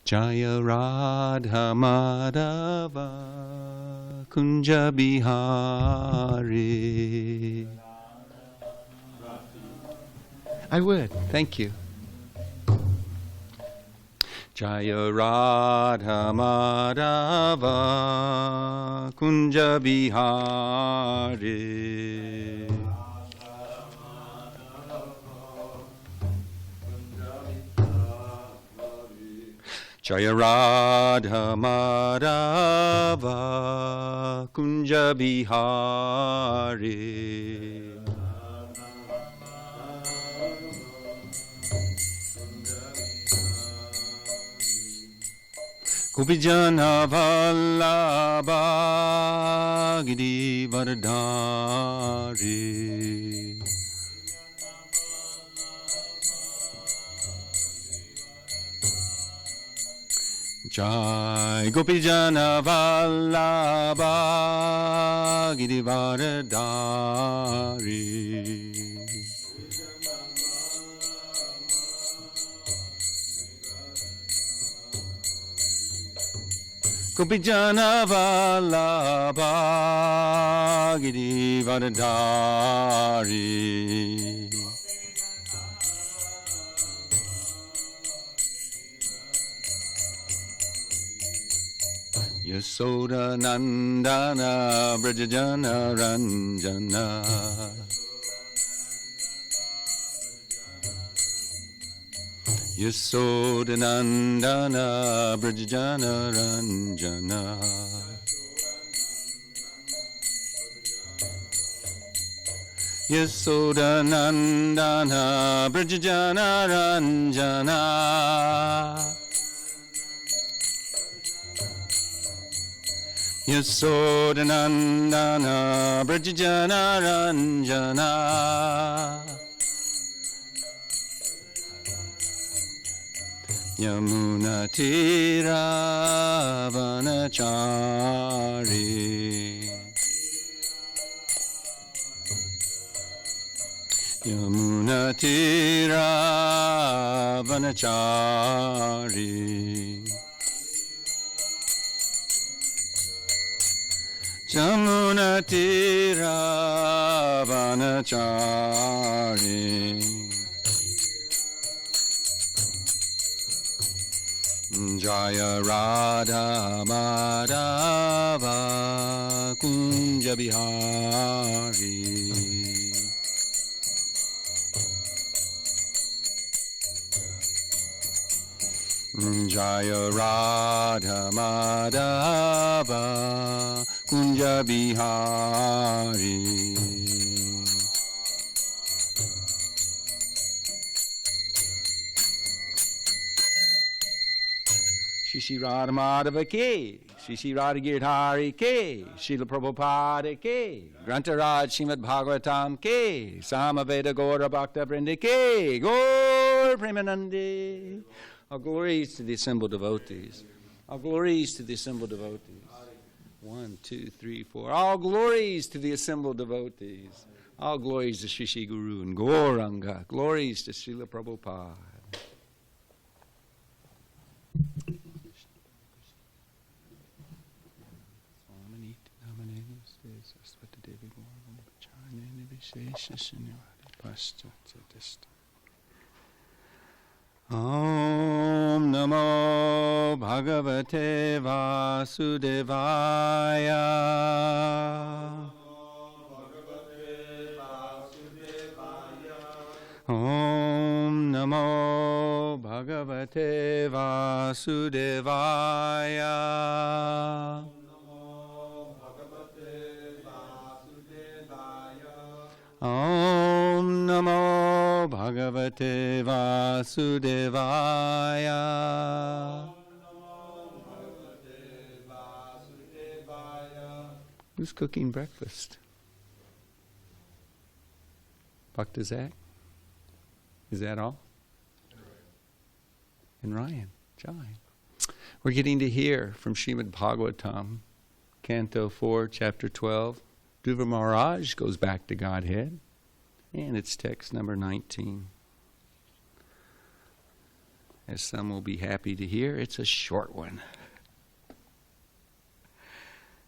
Jaya Radha Madhava Kunja Bihari. I would, thank you. Jaya Radha Madhava Kunja Bihari. Jaya Radha Madhava Kunja Bihari. Gopijana Vallabha Girivardhari. Jai Gopijana Vallabha Girivardhari. Gopijana Vallabha Girivardhari. Yasoda Nandana Brajajana Ranjana. Yasoda Nandana Brajajana Ranjana. Yasoda Nandana Brajajana Ranjana. Yasoda Nandana Brajajana Ranjana. Yamuna Tira Vanachari. Yamuna Tira Vanachari. Yamuna Tira Vanachari. Jaya Radha Madhava Kunja Bihari. Jaya Radha Madhava Kunja Bihari. Shri Radha Madhava ke, Shri Radha Girdhari ke, Srila Prabhupada ke, Grantaraj srimadbhagavatam ke, Samaveda Gaura Bhakta Vrinda ke, Gaur Premanande. All glories to the assembled devotees. All glories to the assembled devotees. 1, 2, 3, 4. All glories to the assembled devotees. All glories to Shri Guru and Gauranga. Glories to Srila Prabhupada. Om Namo Bhagavate Vasudevaya. Om Namo Bhagavate Vasudevaya. Om Namo Bhagavate Vasudevaya. Who's cooking breakfast? Bhakta Zach? Is that all? And Ryan, Jai. We're getting to hear from Srimad Bhagavatam, Canto 4, Chapter 12. Dhruva Maharaj goes back to Godhead, and it's text number 19. as some will be happy to hear, it's a short one.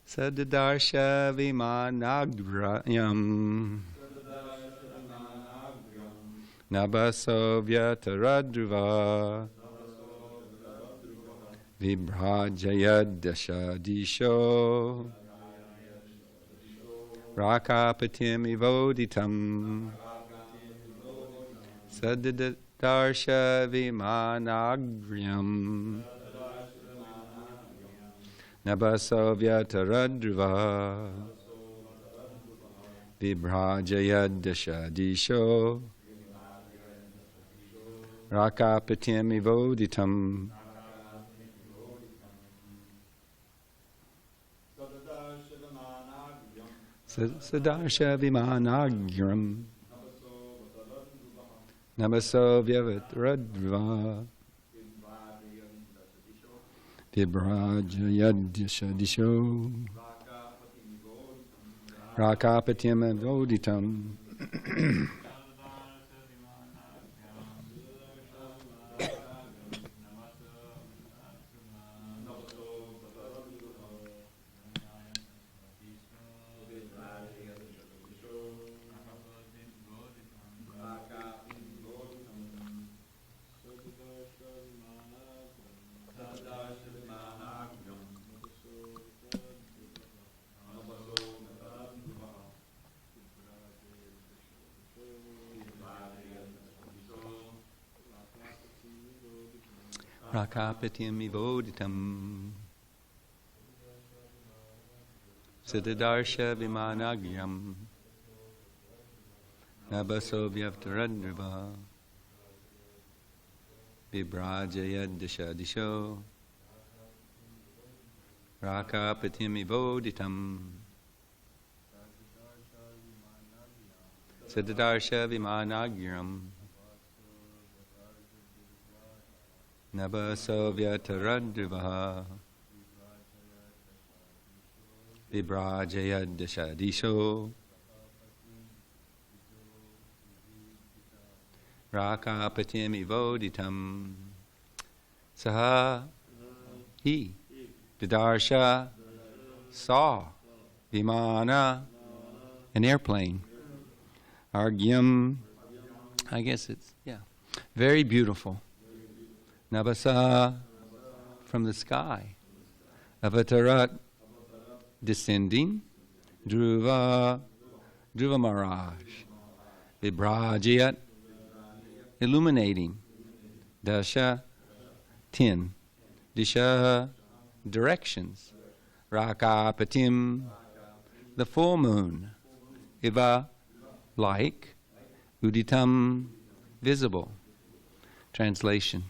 Sadadarsha vimanagrayam Nabasovya Vibhrajaya disho Rakapatim ivoditam Sadadarsha vimanagrayam Nabasovya taradruva Vibhrajaya disho Rakapatim ivoditam Sadarsha vimanagyam Namasovya vatradva Vibrajaya disho Rakapatim ivoditam Rakapatim ivoditam Sadadarsha vimanagyam Nabasovyaftaradrava Vibrajaya disho Rakapatim ivoditam Sadadarsha vimanagyam Nabasovya taradrivaha Vibrajaya disho Rakapatim ivoditam Saha he Didarsha saw Vimana an airplane Argyam I guess it's very beautiful Nabasa from the sky Avatarat descending Dhruva Maharaj Vibrajayat illuminating Dasha 10 Disha directions Rakapatim the full moon Iva like Uditam visible. Translation.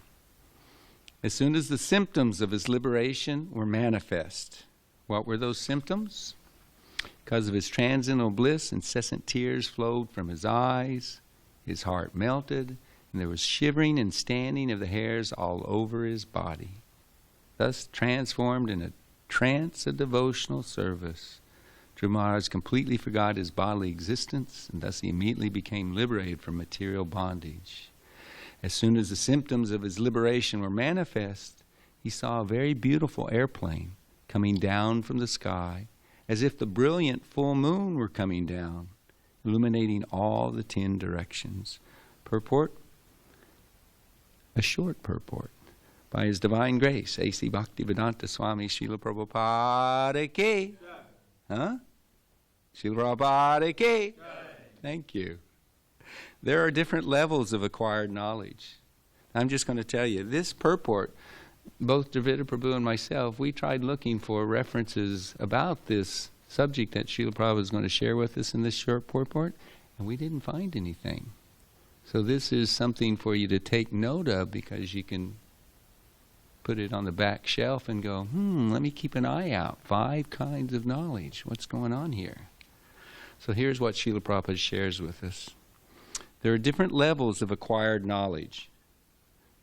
As soon as the symptoms of his liberation were manifest, what were those symptoms? Because of his transcendental bliss, incessant tears flowed from his eyes, his heart melted, and there was shivering and standing of the hairs all over his body. Thus transformed in a trance of devotional service, Dhruva Maharaj completely forgot his bodily existence, and thus he immediately became liberated from material bondage. As soon as the symptoms of his liberation were manifest, he saw a very beautiful airplane coming down from the sky, as if the brilliant full moon were coming down, illuminating all the 10 directions. Purport? A short purport. By His Divine Grace, A.C. Bhaktivedanta Swami Srila Prabhupada Ki. Huh? Srila Prabhupada Ki. Thank you. There are different levels of acquired knowledge. I'm just going to tell you, this purport, both Dravida Prabhu and myself, we tried looking for references about this subject that Srila Prabhupada is going to share with us in this short purport, and we didn't find anything. So this is something for you to take note of, because you can put it on the back shelf and go, let me keep an eye out. 5 kinds of knowledge. What's going on here? So here's what Srila Prabhupada shares with us. There are different levels of acquired knowledge.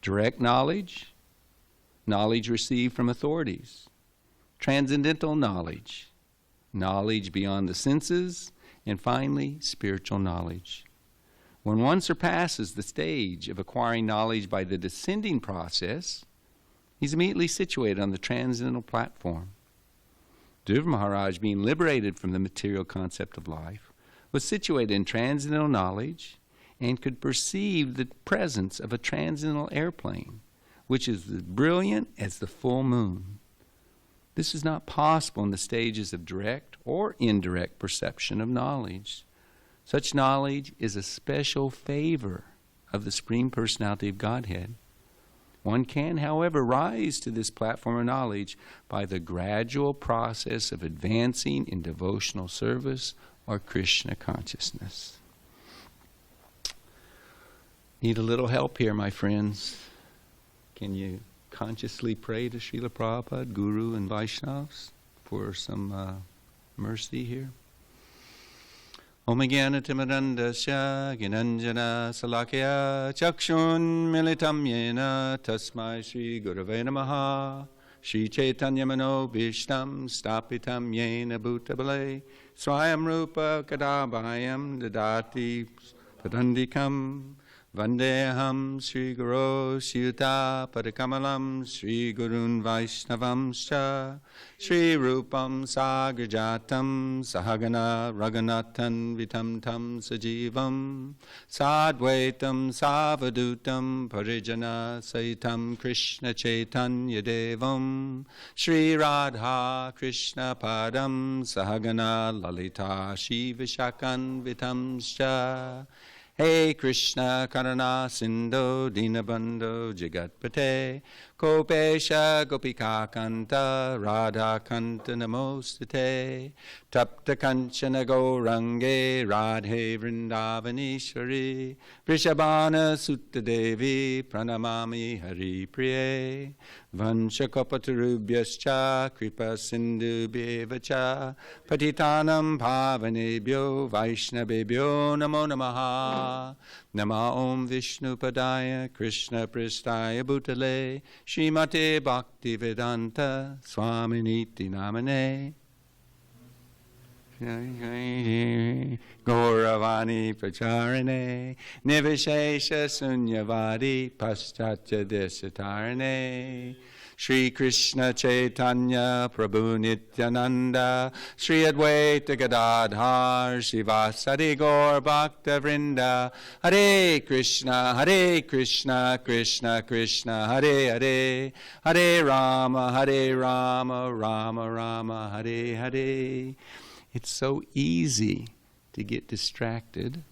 Direct knowledge, knowledge received from authorities, transcendental knowledge, knowledge beyond the senses, and finally, spiritual knowledge. When one surpasses the stage of acquiring knowledge by the descending process, he's immediately situated on the transcendental platform. Dhruva Maharaj, being liberated from the material concept of life, was situated in transcendental knowledge and could perceive the presence of a transcendental airplane, which is as brilliant as the full moon. This is not possible in the stages of direct or indirect perception of knowledge. Such knowledge is a special favor of the Supreme Personality of Godhead. One can, however, rise to this platform of knowledge by the gradual process of advancing in devotional service or Krishna consciousness. Need a little help here, my friends. Can you consciously pray to Srila Prabhupada, Guru and Vaishnavas for some mercy here? Om Jnana-timirandasya Gnanjana Salakya Chakshun Militam Yena Tasmai Shri Gurave Namaha Shri Chaitanya Mano Bhishtam Stapitam Yena Bhutabale Swayam Rupa Kadabhayam Dadati Padandikam Vandeham Sri Guru Siyuta Padakamalam Sri Gurun Vaishnavamscha Sri Rupam Sagrajatam Sahagana Raghunathan Vitam Tam Sajivam Sadvaitam Savadutam Parijana Saitam Krishna Chaitanya Devam Sri Radha Krishna Padam Sahagana Lalita Shiva Shakan Vitamscha Hey Krishna Karana Sindho Dinabandho Jagatpate Kopesha Gopika Kanta Radha Kanta Namostate Tapta Kanchana Gaurange Radhe Vrindavanishwari Vrishabhana Sutta Devi Pranamami Hari Priye Vanshakapatarubhyascha Kripa Sindhu Bevacha Patitanam Bhavanebhyo Vaishnavebhyo Namo Namaha Nama Om Vishnu Padaya Krishna Pristaya Bhutale Srimate Bhakti Vedanta Swaminiti Namane Gauravani Pracharane Nivishesha Sunyavadi Paschatya Deshatarane Shri Krishna Chaitanya Prabhu Nityananda Shri Advaita Gadadhar Shivasadi Gaur Bhakta Vrinda Hare Krishna Krishna Krishna Hare Hare Hare Rama Rama Rama Hare Hare. It's so easy to get distracted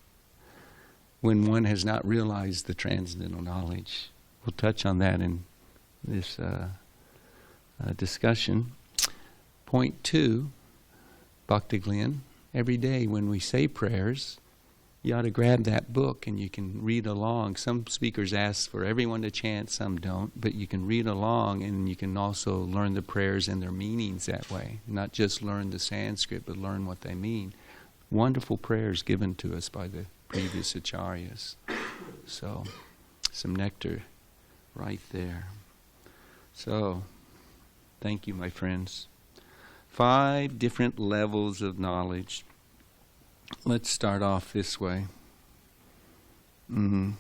when one has not realized the transcendental knowledge. We'll touch on that in this discussion. Point 2, Bhakti Glenn, every day when we say prayers, you ought to grab that book and you can read along. Some speakers ask for everyone to chant, some don't, but you can read along and you can also learn the prayers and their meanings that way. Not just learn the Sanskrit, but learn what they mean. Wonderful prayers given to us by the previous acharyas. So, some nectar right there. So, thank you, my friends. 5 different levels of knowledge. Let's start off this way. Yomam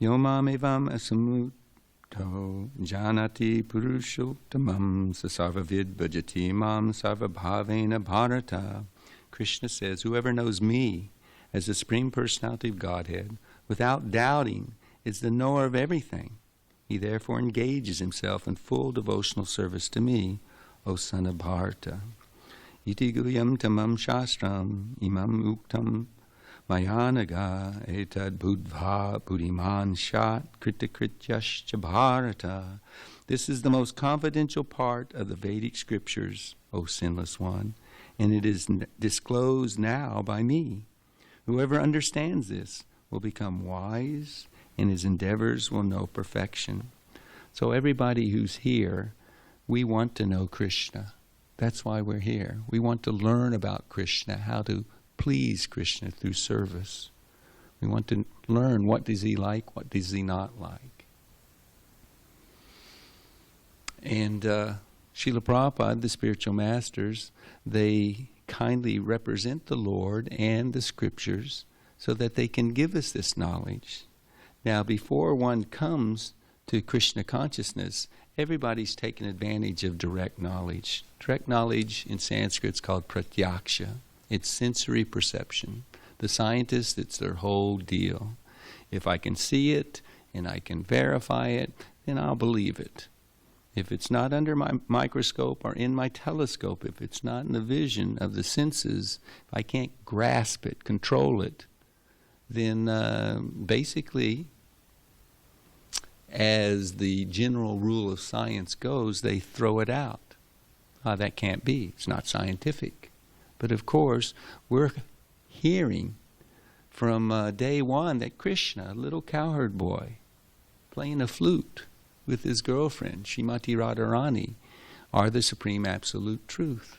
evam asamutto janati purushottamam sasarvavid bhajati mam sarvabhavena bharata. Krishna says, whoever knows me as the Supreme Personality of Godhead, without doubting, is the knower of everything. He therefore engages himself in full devotional service to me, O son of Bharata. Iti guyam tamam shastram imam uktam mayanaga etad budva buddhiman shat kritakrityascha bharata. This is the most confidential part of the Vedic scriptures, O sinless one, and it is disclosed now by me. Whoever understands this will become wise, and his endeavors will know perfection. So everybody who's here, we want to know Krishna. That's why we're here. We want to learn about Krishna, how to please Krishna through service. We want to learn what does he like, what does he not like. And Srila Prabhupada, the spiritual masters, they kindly represent the Lord and the scriptures so that they can give us this knowledge. Now, before one comes to Krishna consciousness, everybody's taken advantage of direct knowledge. Direct knowledge in Sanskrit is called pratyaksha. It's sensory perception. The scientists, it's their whole deal. If I can see it and I can verify it, then I'll believe it. If it's not under my microscope or in my telescope, if it's not in the vision of the senses, if I can't grasp it, control it, then basically, as the general rule of science goes, they throw it out. That can't be. It's not scientific. But of course, we're hearing from day one that Krishna, a little cowherd boy, playing a flute with his girlfriend, Srimati Radharani, are the supreme absolute truth.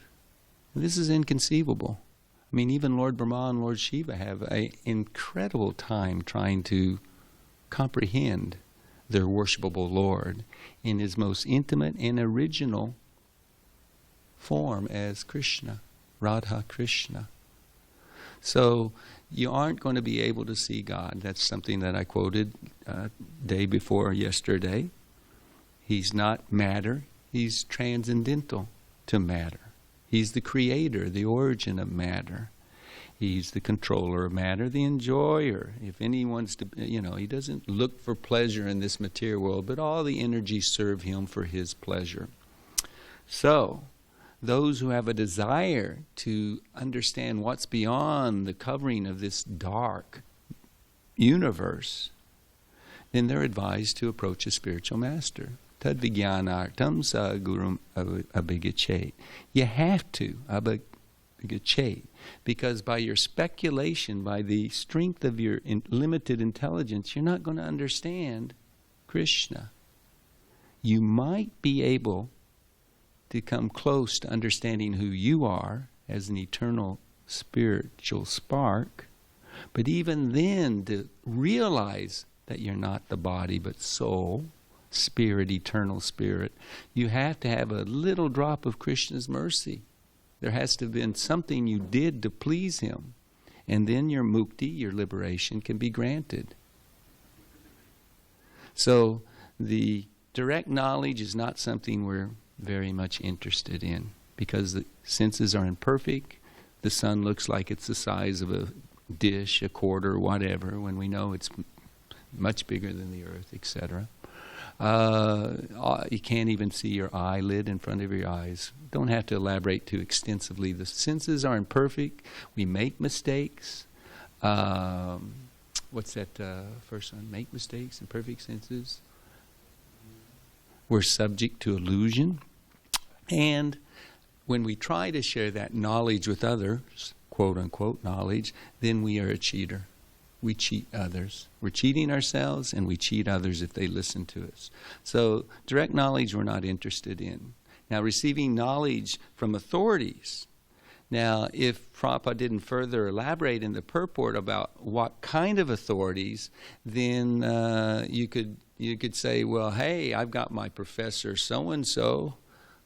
This is inconceivable. I mean, even Lord Brahma and Lord Shiva have an incredible time trying to comprehend their worshipable Lord in his most intimate and original form as Krishna, Radha Krishna. So you aren't going to be able to see God. That's something that I quoted day before yesterday. He's not matter. He's transcendental to matter. He's the creator, the origin of matter. He's the controller of matter, the enjoyer. If anyone's, he doesn't look for pleasure in this material world, but all the energies serve him for his pleasure. So, those who have a desire to understand what's beyond the covering of this dark universe, then they're advised to approach a spiritual master. Tad vijnanartam sa gurum abhigachet. You have to abhigachet, because by your speculation, by the strength of your limited intelligence, you're not going to understand Krishna. You might be able to come close to understanding who you are as an eternal spiritual spark, but even then to realize that you're not the body but soul, spirit, eternal spirit, you have to have a little drop of Krishna's mercy. There has to have been something you did to please him, and then your mukti, your liberation, can be granted. So the direct knowledge is not something we're very much interested in, because the senses are imperfect. The sun looks like it's the size of a dish, a quarter, whatever, when we know it's much bigger than the earth, etc. You can't even see your eyelid in front of your eyes. Don't have to elaborate too extensively. The senses are imperfect. We make mistakes. What's that first one? Make mistakes, imperfect senses. We're subject to illusion. And when we try to share that knowledge with others, quote unquote knowledge, then we are a cheater. We cheat others. We're cheating ourselves, and we cheat others if they listen to us. So direct knowledge we're not interested in. Now, receiving knowledge from authorities. Now, if Prabhupada didn't further elaborate in the purport about what kind of authorities, then you could say, well, hey, I've got my professor so-and-so,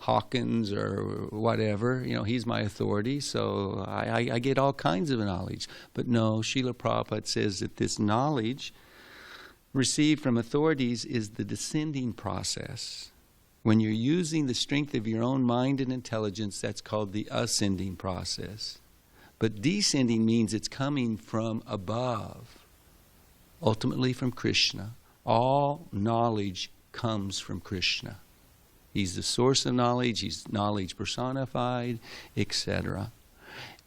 Hawkins or whatever, he's my authority, so I get all kinds of knowledge. But no, Srila Prabhupada says that this knowledge received from authorities is the descending process. When you're using the strength of your own mind and intelligence, that's called the ascending process. But descending means it's coming from above, ultimately from Krishna. All knowledge comes from Krishna. He's the source of knowledge. He's knowledge personified, etc.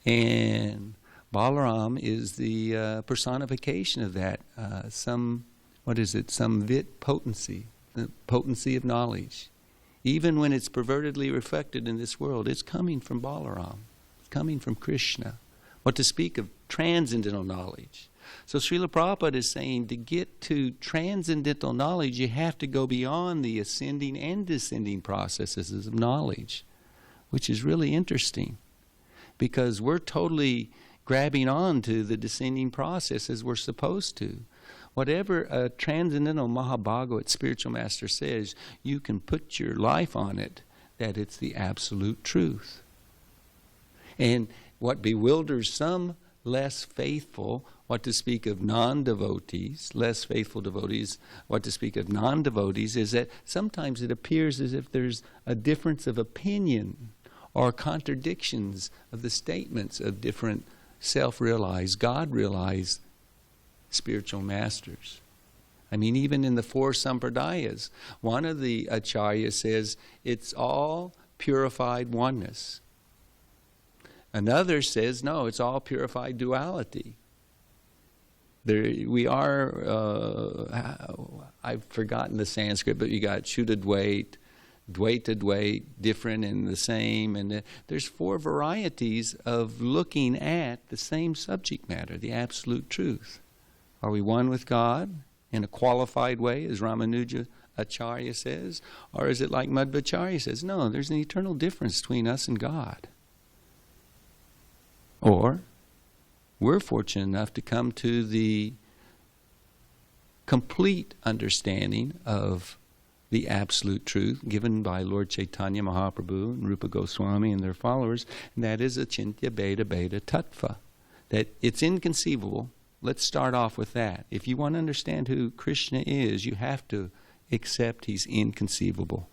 And Balaram is the personification of that. Some vit potency, the potency of knowledge. Even when it's pervertedly reflected in this world, it's coming from Balaram. It's coming from Krishna. What to speak of transcendental knowledge. So Srila Prabhupada is saying to get to transcendental knowledge, you have to go beyond the ascending and descending processes of knowledge, which is really interesting, because we're totally grabbing on to the descending process as we're supposed to. Whatever a transcendental Mahabhagavat spiritual master says, you can put your life on it, that it's the absolute truth. And what bewilders some less faithful, what to speak of non-devotees, less faithful devotees, what to speak of non-devotees, is that sometimes it appears as if there's a difference of opinion or contradictions of the statements of different self-realized, God-realized spiritual masters. I mean, even in the four sampradayas, one of the acharyas says it's all purified oneness. Another says, no, it's all purified duality. We are, I've forgotten the Sanskrit, but you got Shuddha-Dvait, Dvaita-Dvait, different and the same. And there's four varieties of looking at the same subject matter, the absolute truth. Are we one with God in a qualified way, as Ramanuja Acharya says? Or is it like Madhvacharya says, no, there's an eternal difference between us and God? Or we're fortunate enough to come to the complete understanding of the absolute truth given by Lord Chaitanya Mahaprabhu and Rupa Goswami and their followers, and that is Achintya Bheda Bheda Tattva. That it's inconceivable. Let's start off with that. If you want to understand who Krishna is, you have to accept he's inconceivable.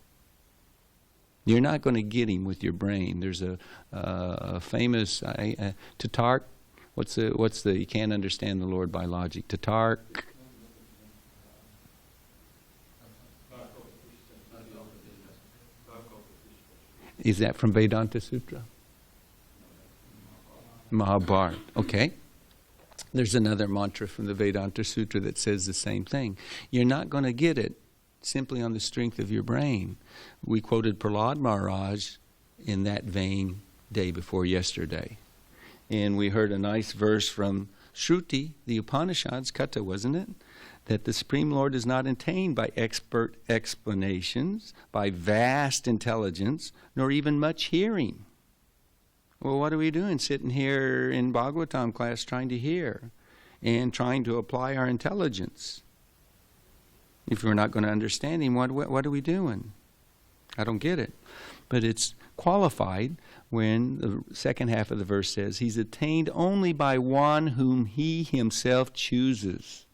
You're not going to get him with your brain. There's a famous Tatark. What's the? You can't understand the Lord by logic. Tatark. Is that from Vedanta Sutra? Mahabharata. Okay. There's another mantra from the Vedanta Sutra that says the same thing. You're not going to get it simply on the strength of your brain. We quoted Prahlad Maharaj in that vein day before yesterday. And we heard a nice verse from Shruti, the Upanishads, Katha, wasn't it? That the Supreme Lord is not attained by expert explanations, by vast intelligence, nor even much hearing. Well, what are we doing sitting here in Bhagavatam class trying to hear and trying to apply our intelligence? If we're not going to understand him, what are we doing? I don't get it. But it's qualified when the second half of the verse says, he's attained only by one whom he himself chooses.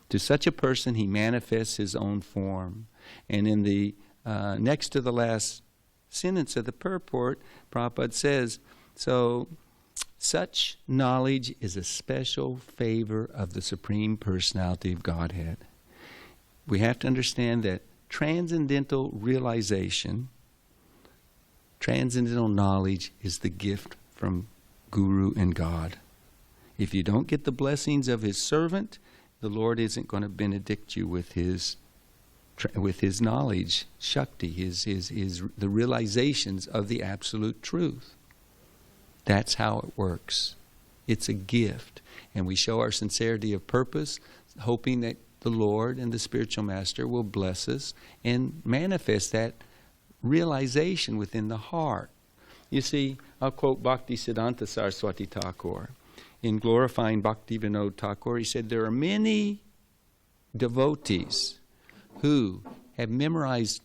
To such a person he manifests his own form. And in the next to the last sentence of the purport, Prabhupada says, so such knowledge is a special favor of the Supreme Personality of Godhead. We have to understand that transcendental realization, transcendental knowledge is the gift from Guru and God. If you don't get the blessings of his servant, the Lord isn't going to benedict you with his knowledge, Shakti, the realizations of the absolute truth. That's how it works. It's a gift. And we show our sincerity of purpose, hoping that the Lord and the spiritual master will bless us and manifest that realization within the heart. You see, I'll quote Bhakti Siddhanta Saraswati Thakur. In glorifying Bhakti Vinod Thakur, he said, there are many devotees who have memorized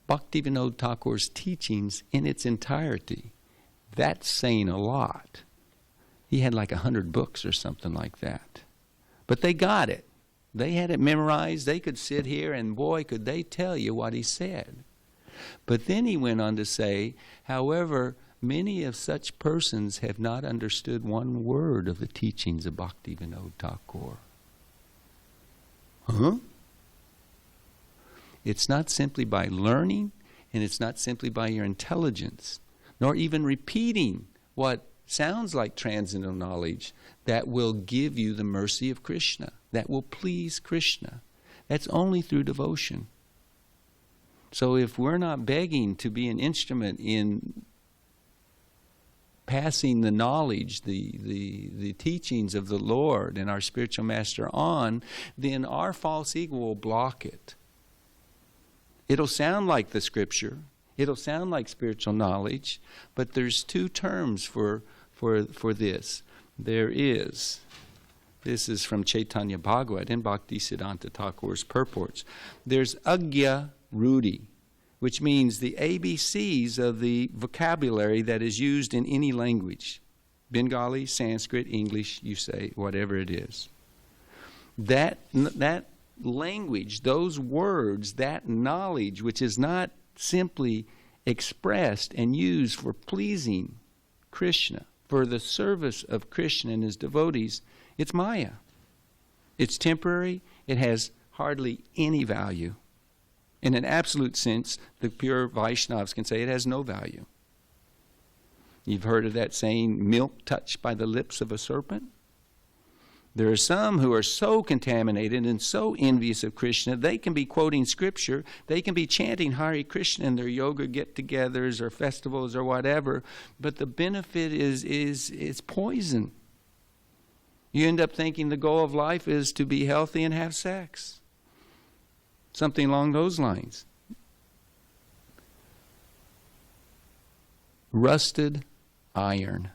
Bhakti Vinod Thakur's teachings in its entirety. That's saying a lot. He had like 100 books or something like that. But they got it. They had it memorized. They could sit here and boy, could they tell you what he said. But then he went on to say, however, many of such persons have not understood one word of the teachings of Bhakti Vinod Thakur. Huh? It's not simply by learning, and it's not simply by your intelligence, nor even repeating what sounds like transcendental knowledge that will give you the mercy of Krishna, that will please Krishna. That's only through devotion. So if we're not begging to be an instrument in passing the knowledge, the teachings of the Lord and our spiritual master on, then our false ego will block it. It'll sound like the scripture. It'll sound like spiritual knowledge, but there's two terms for this. There is, this is from Chaitanya Bhagavat in Bhakti Siddhanta Thakur's purports. There's Agya Rudi, which means the ABCs of the vocabulary that is used in any language. Bengali, Sanskrit, English, you say, whatever it is. That language, those words, that knowledge, which is not simply expressed and used for pleasing Krishna, for the service of Krishna and his devotees, it's Maya. It's temporary. It has hardly any value. In an absolute sense, the pure Vaishnavas can say it has no value. You've heard of that saying, milk touched by the lips of a serpent? There are some who are so contaminated and so envious of Krishna, they can be quoting scripture, they can be chanting Hare Krishna in their yoga get-togethers or festivals or whatever, but the benefit is poison. You end up thinking the goal of life is to be healthy and have sex. Something along those lines. Rusted iron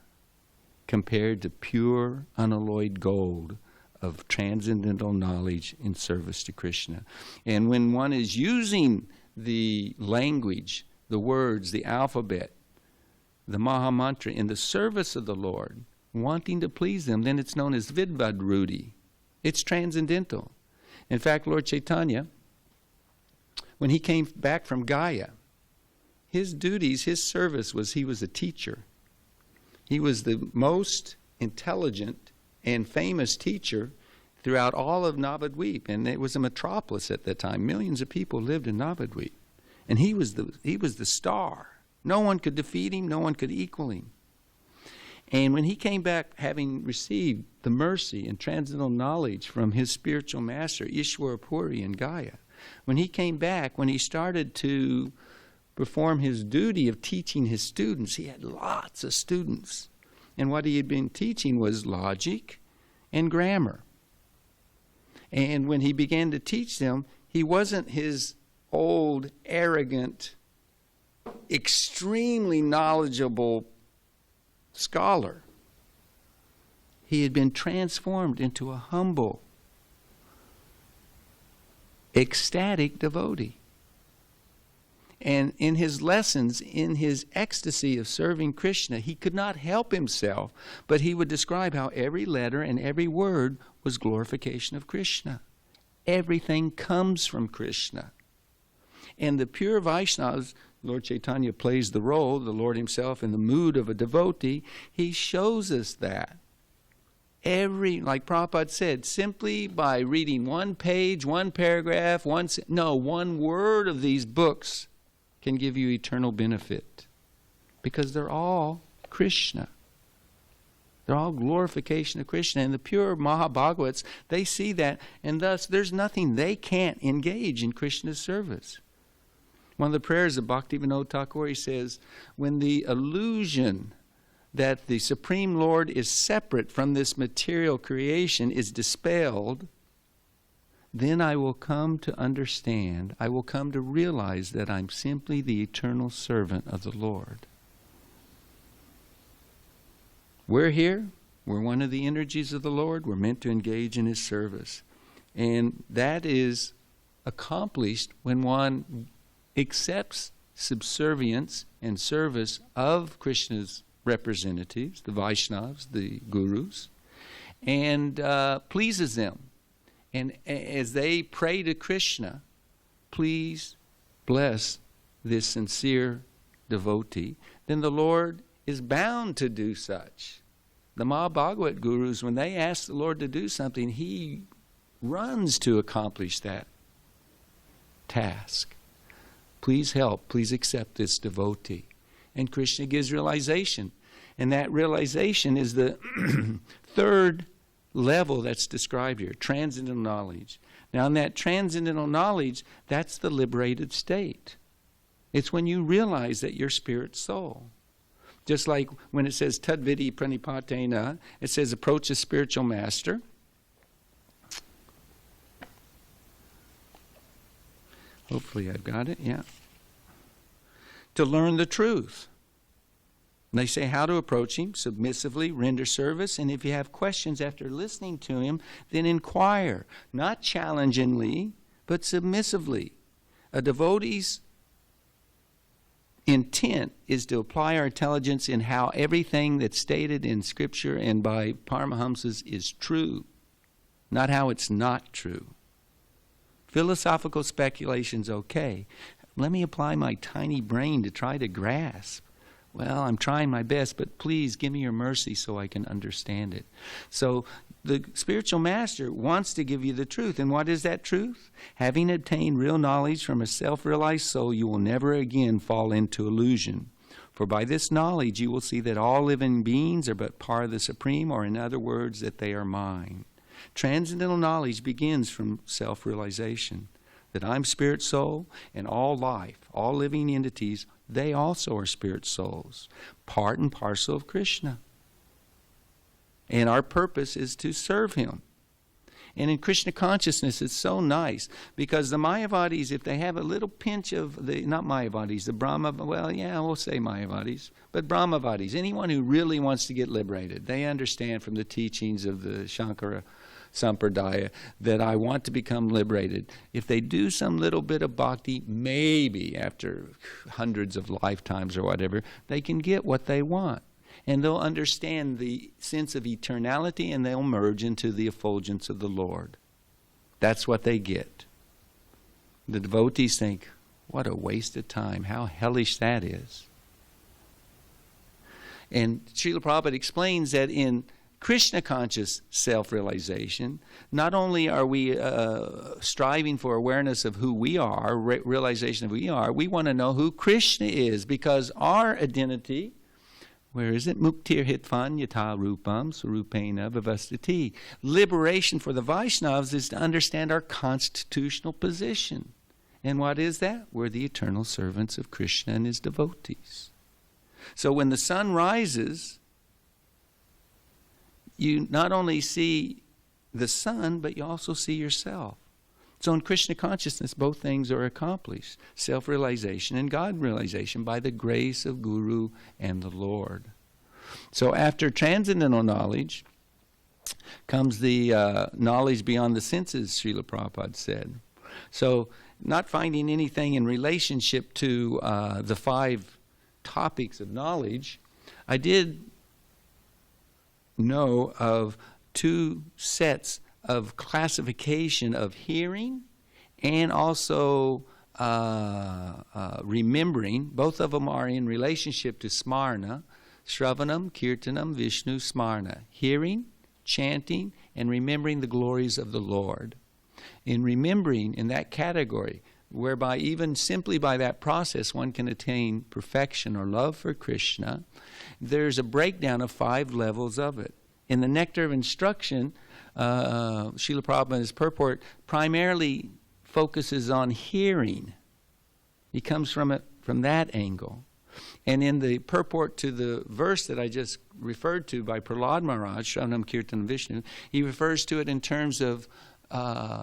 compared to pure, unalloyed gold of transcendental knowledge in service to Krishna. And when one is using the language, the words, the alphabet, the Maha Mantra in the service of the Lord, wanting to please them, then it's known as Vidvadruti. It's transcendental. In fact, Lord Chaitanya, when he came back from Gaya, his duties, his service was he was a teacher. He was the most intelligent and famous teacher throughout all of Navadvip, and it was a metropolis at that time. Millions of people lived in Navadvip, and he was the star. No one could defeat him. No one could equal him. And when he came back, having received the mercy and transcendental knowledge from his spiritual master, Ishwara Puri in Gaya, when he came back, when he started to perform his duty of teaching his students, he had lots of students. And what he had been teaching was logic and grammar. And when he began to teach them, he wasn't his old, arrogant, extremely knowledgeable scholar. He had been transformed into a humble, ecstatic devotee. And in his lessons, in his ecstasy of serving Krishna, he could not help himself, but he would describe how every letter and every word was glorification of Krishna. Everything comes from Krishna. And the pure Vaishnavas, Lord Chaitanya plays the role, the Lord himself in the mood of a devotee, he shows us that. Like Prabhupada said, simply by reading one page, one paragraph, one word of these books can give you eternal benefit. Because they're all Krishna. They're all glorification of Krishna. And the pure Mahabhagavats, they see that, and thus there's nothing they can't engage in Krishna's service. One of the prayers of Bhaktivinoda Thakur, he says, when the illusion that the Supreme Lord is separate from this material creation is dispelled, then I will come to understand, I will come to realize that I'm simply the eternal servant of the Lord. We're here. We're one of the energies of the Lord. We're meant to engage in his service. And that is accomplished when one accepts subservience and service of Krishna's representatives, the Vaishnavas, the Gurus, and pleases them. And as they pray to Krishna, please bless this sincere devotee, then the Lord is bound to do such. The Mahabhagavat Gurus, when they ask the Lord to do something, he runs to accomplish that task. Please help, please accept this devotee. And Krishna gives realization. And that realization is the third level that's described here, transcendental knowledge. Now in that transcendental knowledge, that's the liberated state. It's when you realize that you're spirit soul. Just like when it says tadvidi pranipatena, it says approach a spiritual master. Hopefully I've got it, yeah. To learn the truth. And they say how to approach him, submissively, render service, and if you have questions after listening to him, then inquire, not challengingly, but submissively. A devotee's intent is to apply our intelligence in how everything that's stated in Scripture and by Paramahamsas is true, not how it's not true. Philosophical speculation's okay. Let me apply my tiny brain to try to grasp. Well, I'm trying my best, but please give me your mercy so I can understand it. So the spiritual master wants to give you the truth. And what is that truth? Having obtained real knowledge from a self-realized soul, you will never again fall into illusion. For by this knowledge you will see that all living beings are but part of the Supreme, or in other words, that they are mine. Transcendental knowledge begins from self-realization. That I'm spirit soul, and all life, all living entities, they also are spirit souls, part and parcel of Krishna. And our purpose is to serve him. And in Krishna consciousness, it's so nice, because the Mayavadis, if they have a little pinch of the, not Mayavadis, the Brahma, well, yeah, we'll say Mayavadis, but Brahmavadis, anyone who really wants to get liberated, they understand from the teachings of the Shankara Sampradaya that I want to become liberated. If they do some little bit of bhakti, maybe after hundreds of lifetimes or whatever, they can get what they want. And they'll understand the sense of eternality, and they'll merge into the effulgence of the Lord. That's what they get. The devotees think, what a waste of time, how hellish that is. And Srila Prabhupada explains that in Krishna conscious self-realization, not only are we striving for awareness of who we are, realization of who we are, we want to know who Krishna is, because our identity, where is it? Muktir hitvan yata rupam surupena vivastiti. Liberation for the Vaishnavas is to understand our constitutional position. And what is that? We're the eternal servants of Krishna and his devotees. So when the sun rises, you not only see the sun, but you also see yourself. So in Krishna consciousness, both things are accomplished. Self-realization and God-realization by the grace of Guru and the Lord. So after transcendental knowledge comes the knowledge beyond the senses, Srila Prabhupada said. So not finding anything in relationship to the 5 topics of knowledge, I did know of 2 sets of classification of hearing and also remembering. Both of them are in relationship to smarna, Shravanam, Kirtanam, Vishnu, Smarna. Hearing, chanting, and remembering the glories of the Lord. In remembering, in that category, whereby even simply by that process one can attain perfection or love for Krishna, there's a breakdown of 5 levels of it. In the Nectar of Instruction, Srila Prabhupada's purport primarily focuses on hearing. He comes from it from that angle. And in the purport to the verse that I just referred to by Prahlad Maharaj, Shravanam Kirtan Vishnu, he refers to it in terms of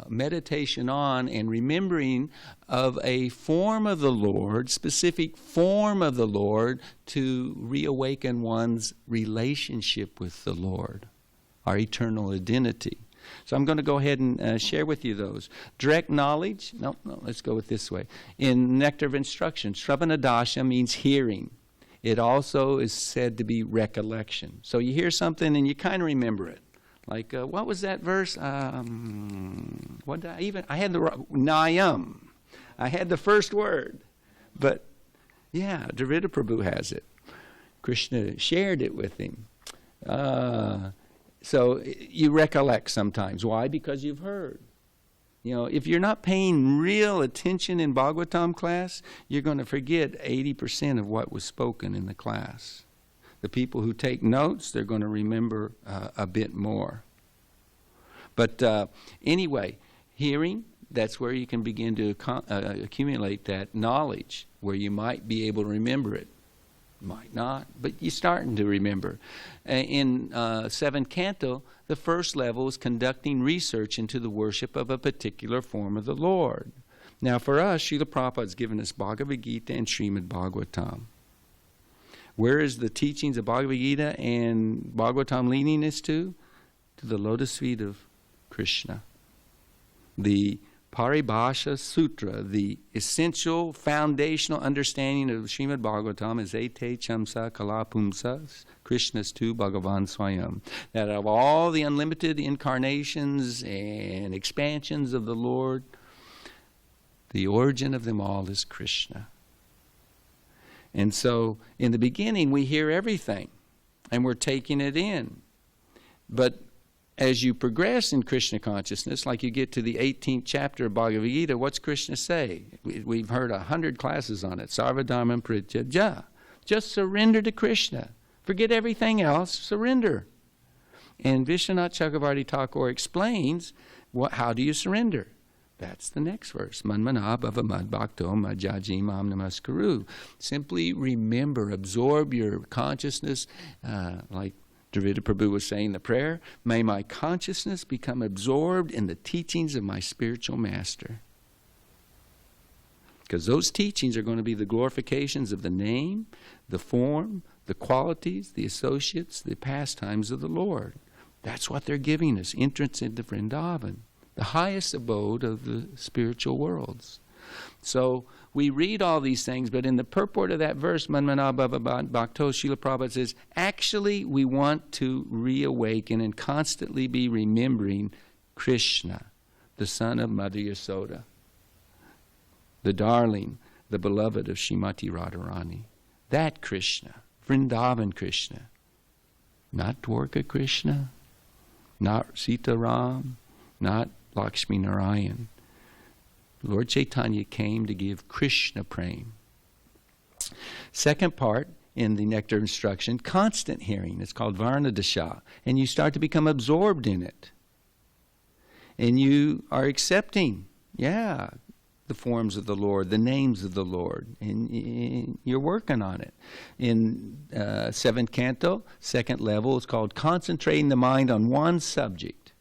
meditation on and remembering of a form of the Lord, specific form of the Lord, to reawaken one's relationship with the Lord, our eternal identity. So I'm going to go ahead and share with you those. Direct knowledge, no, let's go with this way. In Nectar of Instruction, Shravanadasha means hearing. It also is said to be recollection. So you hear something and you kind of remember it. Like, what was that verse? What did I had the Nayam. I had the first word. But, yeah, Dravida Prabhu has it. Krishna shared it with him. So you recollect sometimes. Why? Because you've heard. You know, if you're not paying real attention in Bhagavatam class, you're going to forget 80% of what was spoken in the class. The people who take notes, they're going to remember a bit more. But anyway, hearing, that's where you can begin to accumulate that knowledge, where you might be able to remember it. Might not, but you're starting to remember. In 7th Canto, the first level is conducting research into the worship of a particular form of the Lord. Now for us, Srila Prabhupada has given us Bhagavad Gita and Srimadbhagavatam. Where is the teachings of Bhagavad Gita and Bhagavatam leading us to? To the lotus feet of Krishna. The Paribhasha Sutra, the essential foundational understanding of Srimad Bhagavatam is Ete Chamsa Kalapumsa, Krishna's tu Bhagavan Swayam. That of all the unlimited incarnations and expansions of the Lord, the origin of them all is Krishna. And so in the beginning we hear everything and we're taking it in. But as you progress in Krishna consciousness, like you get to the 18th chapter of Bhagavad Gita, what's Krishna say? We've heard 100 classes on it. Sarvadharmam Parityajya. Just surrender to Krishna. Forget everything else. Surrender. And Vishwanath Chakravarti Thakur explains, how do you surrender? That's the next verse. Manmana bhava mad bhakto majaji mam namaskaru. Simply remember, absorb your consciousness, like Dravida Prabhu was saying the prayer, may my consciousness become absorbed in the teachings of my spiritual master. Because those teachings are going to be the glorifications of the name, the form, the qualities, the associates, the pastimes of the Lord. That's what they're giving us, entrance into Vrindavan, the highest abode of the spiritual worlds. So we read all these things, but in the purport of that verse, Manmana Bhava Bhakto, Srila Prabhupada says, actually we want to reawaken and constantly be remembering Krishna, the son of Mother Yasoda, the darling, the beloved of Srimati Radharani. That Krishna, Vrindavan Krishna, not Dwarka Krishna, not Sita Ram, not Lakshmi Narayan. Lord Chaitanya came to give Krishna prem. Second part in the nectar instruction, constant hearing. It's called Varna Dasha. And you start to become absorbed in it. And you are accepting, the forms of the Lord, the names of the Lord. And you're working on it. In 7th canto, second level, it's called concentrating the mind on one subject.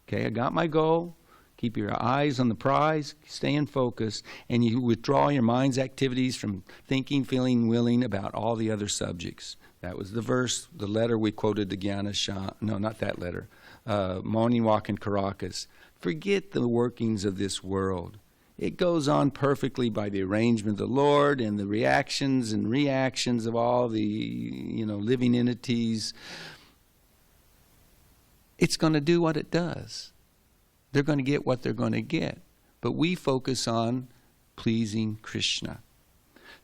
Okay, I got my goal. Keep your eyes on the prize, stay in focus, and you withdraw your mind's activities from thinking, feeling, willing about all the other subjects. That was the verse, the letter we quoted to Jnana Shah. No, not that letter. Morning Walk in Caracas. Forget the workings of this world. It goes on perfectly by the arrangement of the Lord and the reactions and reactions of all the, living entities. It's going to do what it does. They're going to get what they're going to get. But we focus on pleasing Krishna.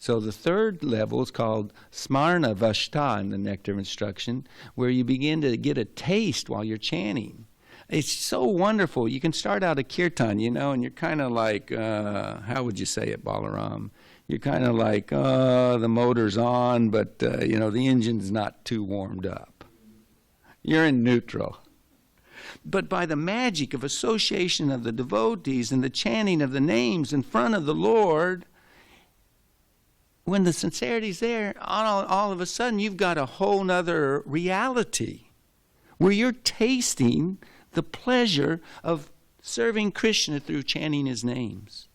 So the third level is called Smarna Vashta in the nectar instruction, where you begin to get a taste while you're chanting. It's so wonderful. You can start out a kirtan, and you're kind of like, how would you say it, Balaram? You're kind of like, the motor's on, but, the engine's not too warmed up. You're in neutral. But by the magic of association of the devotees and the chanting of the names in front of the Lord, when the sincerity's there, all of a sudden you've got a whole nother reality where you're tasting the pleasure of serving Krishna through chanting his names.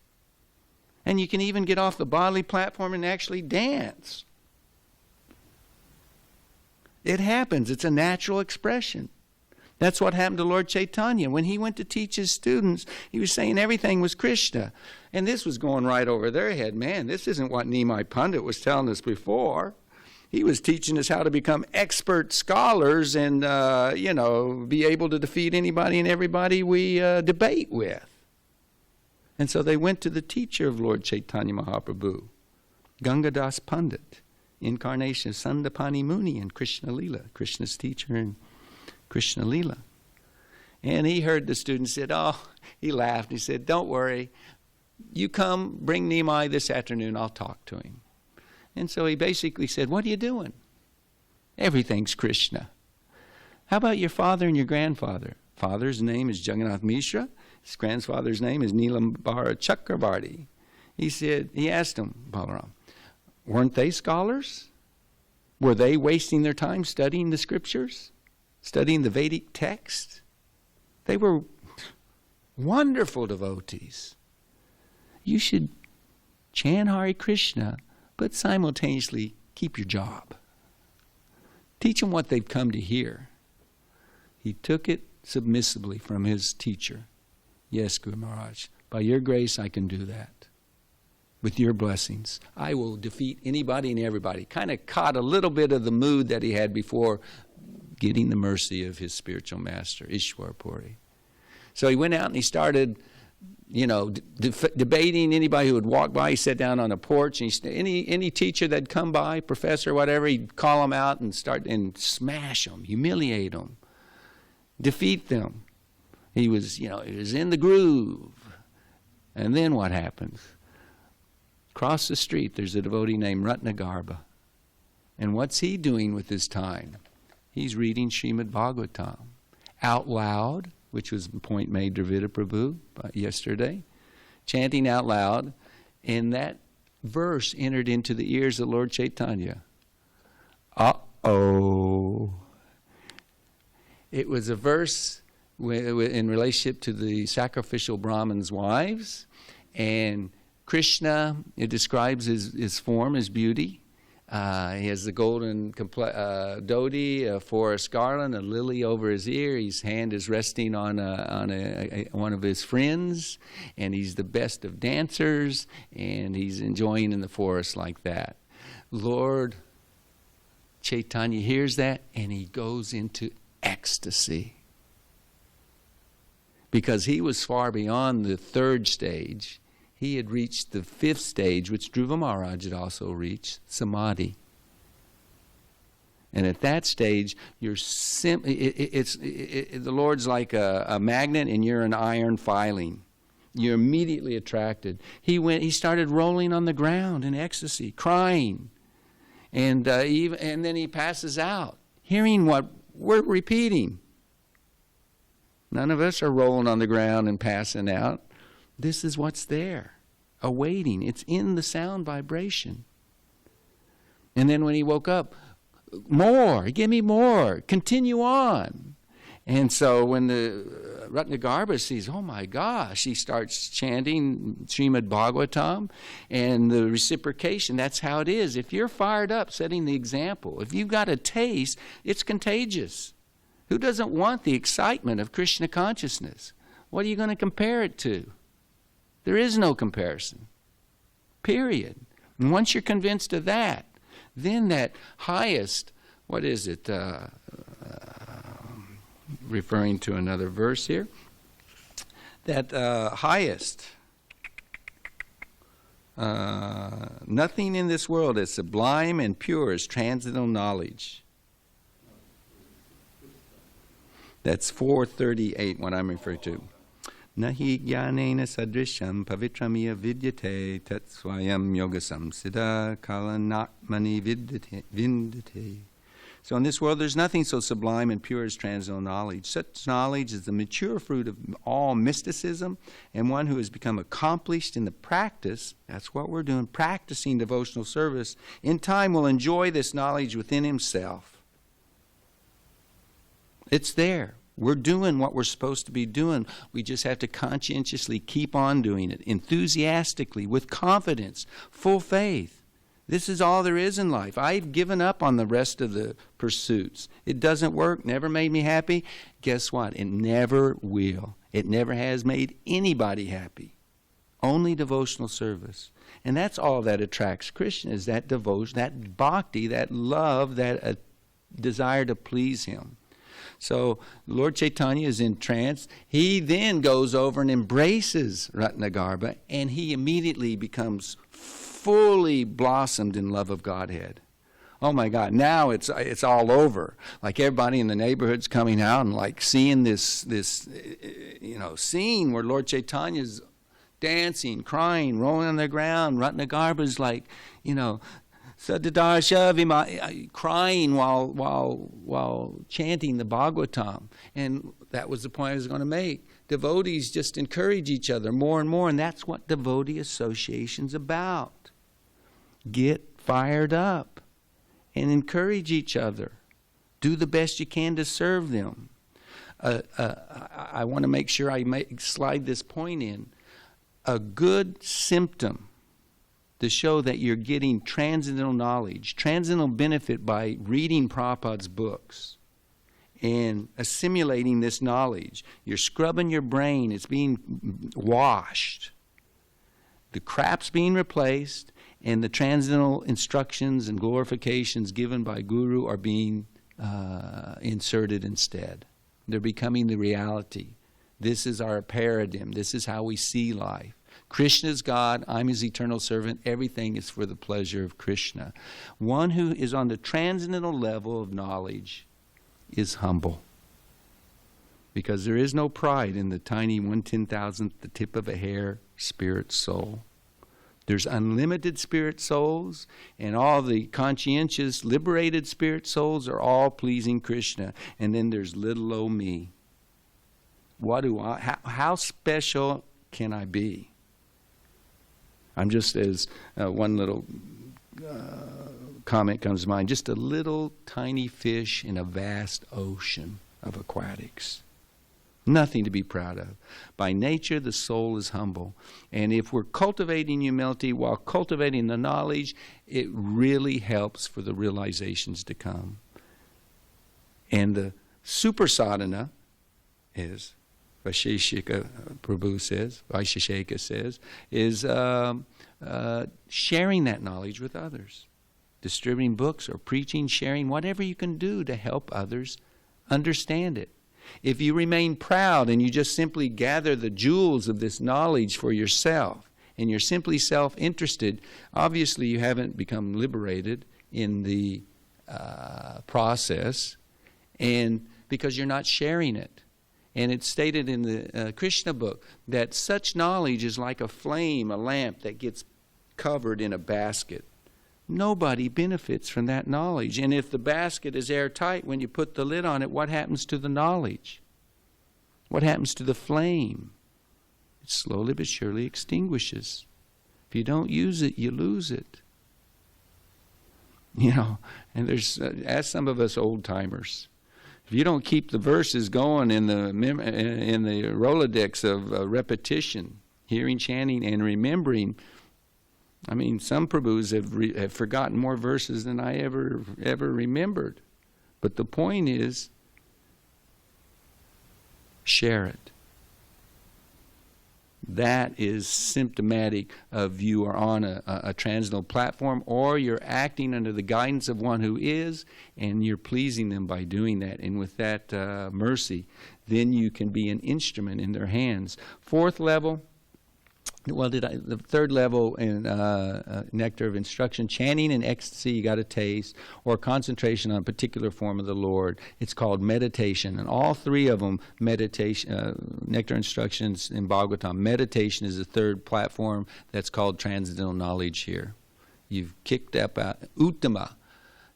And you can even get off the bodily platform and actually dance. It happens. It's a natural expression. That's what happened to Lord Chaitanya. When he went to teach his students, he was saying everything was Krishna. And this was going right over their head. Man, this isn't what Nimai Pandit was telling us before. He was teaching us how to become expert scholars and, be able to defeat anybody and everybody we debate with. And so they went to the teacher of Lord Chaitanya Mahaprabhu, Gangadas Pandit, incarnation of Sandapani Muni in Krishna Lila, Krishna's teacher in Krishna Lila. And he heard the student said, he laughed. He said, don't worry. You come, bring Nimai this afternoon. I'll talk to him. And so he basically said, what are you doing? Everything's Krishna. How about your father and your grandfather? Father's name is Jagannath Mishra. His grandfather's name is Nilambara Chakravarti. He asked him, Balaram, weren't they scholars? Were they wasting their time studying the scriptures? Studying the Vedic text? They were wonderful devotees. You should chant Hare Krishna, but simultaneously keep your job. Teach them what they've come to hear. He took it submissively from his teacher. Yes, Guru Maharaj. By your grace, I can do that. With your blessings, I will defeat anybody and everybody. Kind of caught a little bit of the mood that he had before getting the mercy of his spiritual master, Ishwar Puri. So he went out and he started, debating anybody who would walk by. He sat down on a porch, and any teacher that'd come by, professor, whatever, he'd call them out and start and smash them, humiliate them, defeat them. He was in the groove. And then what happens? Across the street, there's a devotee named Ratnagarbha. And what's he doing with his time? He's reading Srimadbhagavatam out loud, which was the point made Dravida Prabhu yesterday, chanting out loud, and that verse entered into the ears of Lord Chaitanya. Uh-oh. It was a verse in relationship to the sacrificial Brahmins' wives, and Krishna, it describes his form, his beauty. He has the golden dhoti, a forest garland, a lily over his ear. His hand is resting on one of his friends, and he's the best of dancers, and he's enjoying in the forest like that. Lord Chaitanya hears that, and he goes into ecstasy. Because he was far beyond the third stage. He had reached the fifth stage, which Dhruva Maharaj had also reached, samadhi. And at that stage, you're the Lord's like a magnet, and you're an iron filing. You're immediately attracted. He started rolling on the ground in ecstasy, crying, and then he passes out, hearing what we're repeating. None of us are rolling on the ground and passing out. This is what's there, awaiting. It's in the sound vibration. And then when he woke up, more, give me more, continue on. And so when the Ratnagarbha sees, oh my gosh, he starts chanting Srimad Bhagavatam, and the reciprocation, that's how it is. If you're fired up, setting the example, if you've got a taste, it's contagious. Who doesn't want the excitement of Krishna consciousness? What are you going to compare it to? There is no comparison. Period. And once you're convinced of that, then that highest, what is it? Referring to another verse here. That highest, nothing in this world is sublime and pure as transcendental knowledge. That's 438, what I'm referring to. Nahi jnanena sadrisham pavitramiya vidyate tat swayam yoga samsida kalanatmani vindate. So in this world there's nothing so sublime and pure as transcendental knowledge. Such knowledge is the mature fruit of all mysticism, and one who has become accomplished in the practice, that's what we're doing, practicing devotional service, in time will enjoy this knowledge within himself. It's there. We're doing what we're supposed to be doing. We just have to conscientiously keep on doing it, enthusiastically, with confidence, full faith. This is all there is in life. I've given up on the rest of the pursuits. It doesn't work, never made me happy. Guess what? It never will. It never has made anybody happy. Only devotional service. And that's all that attracts Krishna, is that devotion, that bhakti, that love, that desire to please him. So Lord Chaitanya is in trance. He then goes over and embraces Ratnagarbha, and he immediately becomes fully blossomed in love of Godhead. Oh my God, now it's all over. Like everybody in the neighborhood's coming out and like seeing this scene where Lord Chaitanya's dancing, crying, rolling on the ground. Ratnagarbha's like, crying while chanting the Bhagavatam. And that was the point I was going to make. Devotees just encourage each other more and more, and that's what devotee association's about. Get fired up and encourage each other. Do the best you can to serve them. I want to make sure I slide this point in. A good symptom to show that you're getting transcendental knowledge, transcendental benefit by reading Prabhupada's books, and assimilating this knowledge. You're scrubbing your brain. It's being washed. The crap's being replaced, and the transcendental instructions and glorifications given by Guru are being inserted instead. They're becoming the reality. This is our paradigm. This is how we see life. Krishna is God. I'm his eternal servant. Everything is for the pleasure of Krishna. One who is on the transcendental level of knowledge is humble. Because there is no pride in the tiny 1/10,000th, the tip of a hair, spirit soul. There's unlimited spirit souls, and all the conscientious, liberated spirit souls are all pleasing Krishna. And then there's little old me. What do I? How special can I be? I'm just, as one little comment comes to mind, just a little tiny fish in a vast ocean of aquatics. Nothing to be proud of. By nature, the soul is humble. And if we're cultivating humility while cultivating the knowledge, it really helps for the realizations to come. And the super sadhana is, Vaisheshika Prabhu says, Vaisheshika says, is sharing that knowledge with others. Distributing books or preaching, sharing, whatever you can do to help others understand it. If you remain proud and you just simply gather the jewels of this knowledge for yourself, and you're simply self-interested, obviously you haven't become liberated in the process, and because you're not sharing it. And it's stated in the Krishna book that such knowledge is like a flame, a lamp that gets covered in a basket. Nobody benefits from that knowledge. And if the basket is airtight, when you put the lid on it, what happens to the knowledge? What happens to the flame? It slowly but surely extinguishes. If you don't use it, you lose it. You know, and there's, ask some of us old-timers. If you don't keep the verses going in the Rolodex of repetition, hearing, chanting, and remembering, I mean, some Prabhus have forgotten more verses than I ever remembered. But the point is, share it. That is symptomatic of you are on a transcendental platform, or you're acting under the guidance of one who is, and you're pleasing them by doing that. And with that mercy, then you can be an instrument in their hands. Fourth level, the third level in nectar of instruction, chanting and ecstasy you got to taste, or concentration on a particular form of the Lord. It's called meditation. And all three of them, meditation, nectar instructions in Bhagavatam. Meditation is the third platform that's called transcendental knowledge here. You've kicked up Uttama,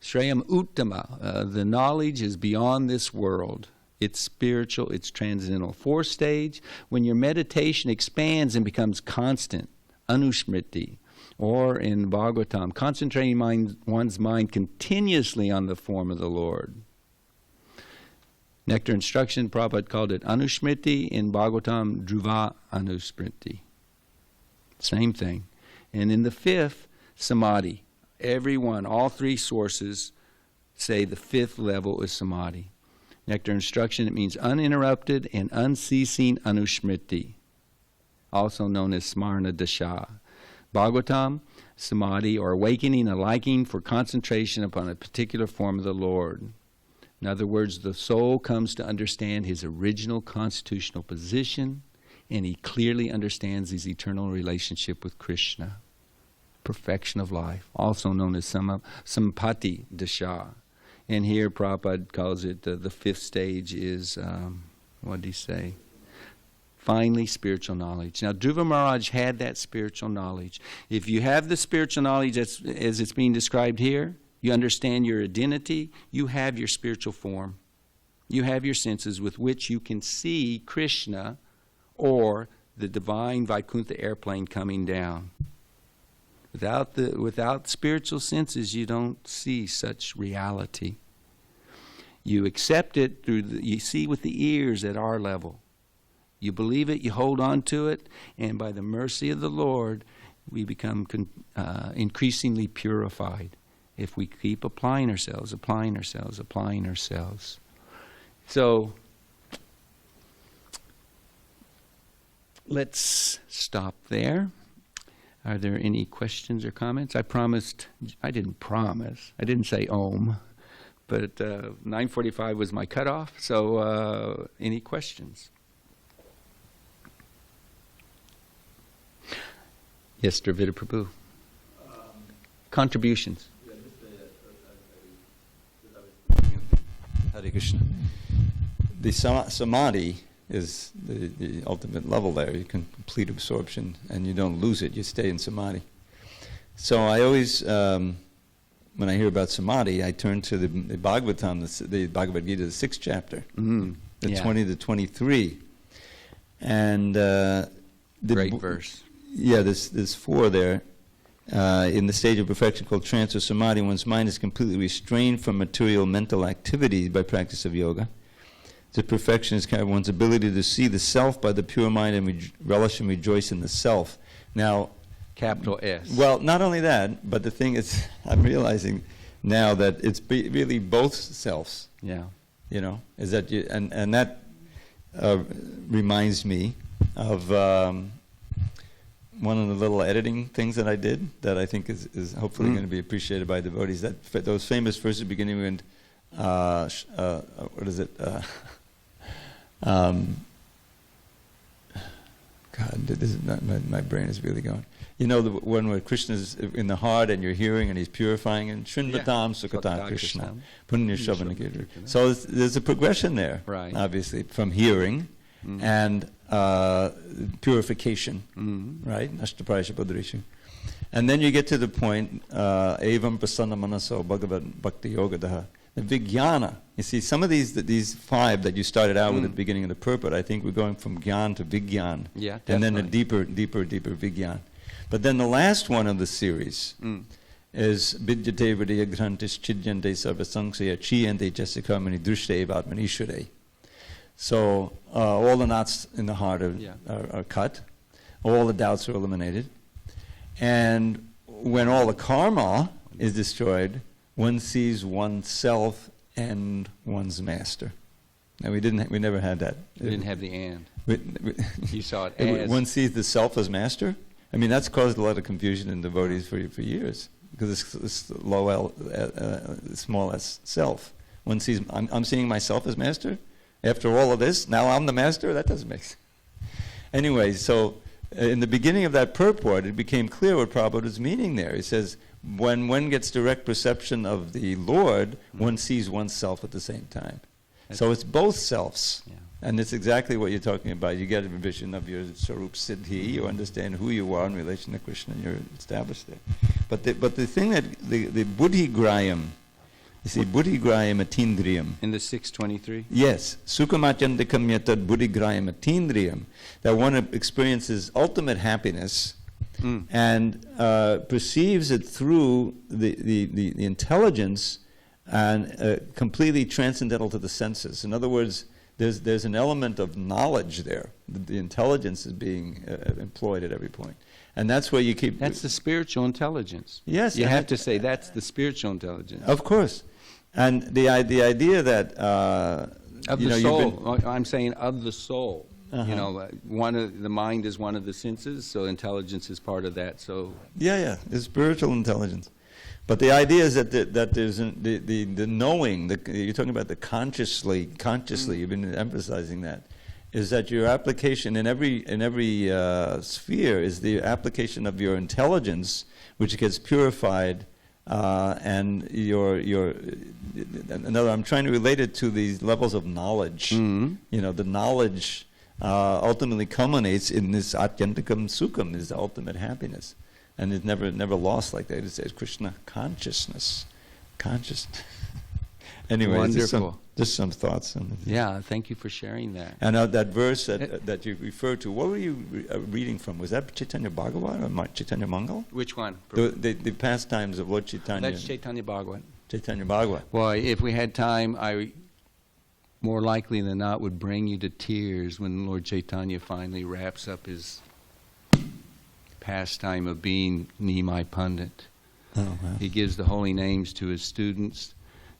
Shreyam Uttama. The knowledge is beyond this world. It's spiritual, it's transcendental. Fourth stage, when your meditation expands and becomes constant, anusmriti, or in Bhagavatam, concentrating one's mind continuously on the form of the Lord. Nectar instruction, Prabhupada called it anusmriti, in Bhagavatam, dhruva anusmriti. Same thing. And in the fifth, samadhi. Everyone, all three sources say the fifth level is samadhi. Nectar instruction, it means uninterrupted and unceasing anusmriti, also known as smarna dasha. Bhagavatam, samadhi, or awakening a liking for concentration upon a particular form of the Lord. In other words, the soul comes to understand his original constitutional position, and he clearly understands his eternal relationship with Krishna. Perfection of life, also known as sampati dasha. And here Prabhupada calls it the fifth stage is, what did he say? Finally, spiritual knowledge. Now, Dhruva Maharaj had that spiritual knowledge. If you have the spiritual knowledge as it's being described here, you understand your identity, you have your spiritual form. You have your senses with which you can see Krishna or the divine Vaikuntha airplane coming down. Without spiritual senses, you don't see such reality. You accept it you see with the ears at our level. You believe it, you hold on to it, and by the mercy of the Lord, we become increasingly purified if we keep applying ourselves. So let's stop there. Are there any questions or comments? I didn't say Om, but 9:45 was my cutoff, so any questions? Yes, Dravida Prabhu. Contributions. Hare Krishna. The samadhi is the ultimate level there. You can complete absorption and you don't lose it. You stay in samadhi. So I always, when I hear about samadhi, I turn to the Bhagavatam, the Bhagavad Gita, the 6th chapter, the 20 to 23. And great verse. Yeah, there's 4 there. In the stage of perfection called trance or samadhi, one's mind is completely restrained from material mental activities by practice of yoga. The perfection is kind of one's ability to see the self by the pure mind and relish and rejoice in the self. Now, capital S. Well, not only that, but the thing is, I'm realizing now that it's really both selves. Yeah. You know, is that you, and that reminds me of one of the little editing things that I did that I think is hopefully going to be appreciated by devotees. That those famous verses beginning with what is it? God, this is not, my brain is really going. You know the one where Krishna's in the heart and you're hearing and he's purifying, and Srinvatam Sukata Krishna. So there's a progression there, right. Obviously, from hearing and purification, right? Ashtaparasha Padrishu. And then you get to the point, Evam Prasanna Manaso Bhagavat Bhakti Yogadaha. The Vijnana. You see, some of these 5 that you started out with at the beginning of the purport, I think we're going from Gyan to Vijnan. Yeah, and then a deeper Vijnan. But then the last one of the series is Vidyate Vidya Grantis Chidyante Sarvasangsaya Chiyante Jessikamani Drushte Evatmanishware. So all the knots in the heart are cut, all the doubts are eliminated, and when all the karma is destroyed, one sees oneself and one's master. Now we never had that. We didn't have the and. You saw it as. One sees the self as master. I mean, that's caused a lot of confusion in devotees for years because it's low L, small s self. One sees I'm seeing myself as master. After all of this, now I'm the master. That doesn't make sense. Anyway, so in the beginning of that purport, it became clear what Prabhupada was meaning there. He says, when one gets direct perception of the Lord, one sees oneself at the same time. So it's both selves. Yeah. And it's exactly what you're talking about. You get a vision of your Sarup Siddhi, you understand who you are in relation to Krishna, and you're established there. But the thing that, the Buddhi Grayam, you see, Buddhi Grayam Atindriyam. In the 623? Yes. Sukhamachandikam yatad Buddhi Grayam Atindriyam. That one experiences ultimate happiness and perceives it through the intelligence and completely transcendental to the senses. In other words, there's an element of knowledge there. The intelligence is being employed at every point. And that's where you keep... That's the spiritual intelligence. Yes. You have to say that's the spiritual intelligence. Of course. And the idea that... of the soul. I'm saying of the soul. You know, the mind is one of the senses, so intelligence is part of that. So yeah, it's spiritual intelligence. But the idea is that there's the knowing. You're talking about the consciously. You've been emphasizing that. Is that your application in every sphere is the application of your intelligence, which gets purified, and I'm trying to relate it to these levels of knowledge. You know, the knowledge. Ultimately culminates in this atyantikam sukham, is the ultimate happiness, and it's never lost like that. It says Krishna consciousness. Anyway, wonderful. Just some thoughts on it. Yeah, thank you for sharing that. And that verse that you referred to, what were you reading from? Was that Chaitanya Bhagavat or Chaitanya Mangal? Which one? The pastimes of Lord Chaitanya. That's Chaitanya Bhagavat. Chaitanya Bhagavat. Well, if we had time, I more likely than not would bring you to tears when Lord Chaitanya finally wraps up his pastime of being Nimai Pandit. Oh, wow. He gives the holy names to his students.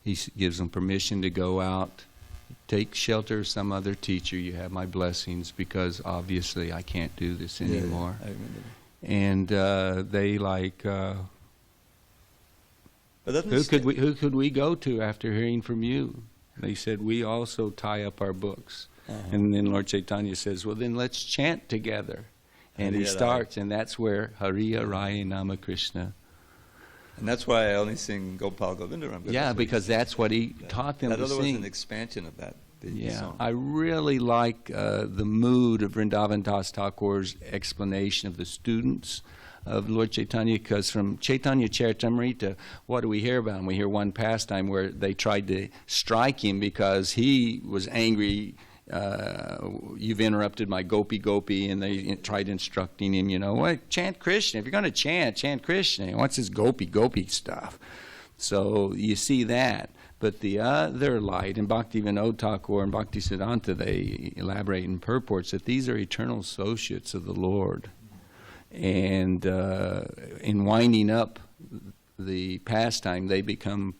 He gives them permission to go out take shelter of some other teacher. You have my blessings, because obviously I can't do this anymore. I remember. And they like, But doesn't who it could we go to after hearing from you? They said, we also tie up our books. And then Lord Chaitanya says, well, then let's chant together. And he starts, and that's where Hariya Raya Nama Krishna. And that's why I only sing Gopal Govindaram. Yeah, because that's what he taught them that to other sing. was an expansion of that. Song. I really like the mood of Vrindavan Das Thakur's explanation of the students of Lord Chaitanya, because from Chaitanya Charitamrita, what do we hear about him? We hear one pastime where they tried to strike him because he was angry. You've interrupted my gopi, and they tried instructing him, what, chant Krishna. If you're going to chant Krishna. What's this gopi stuff? So you see that. But the other light, and Bhakti Vinod Thakur and Bhakti Siddhanta, they elaborate in purports that these are eternal associates of the Lord. And in winding up the pastime, they become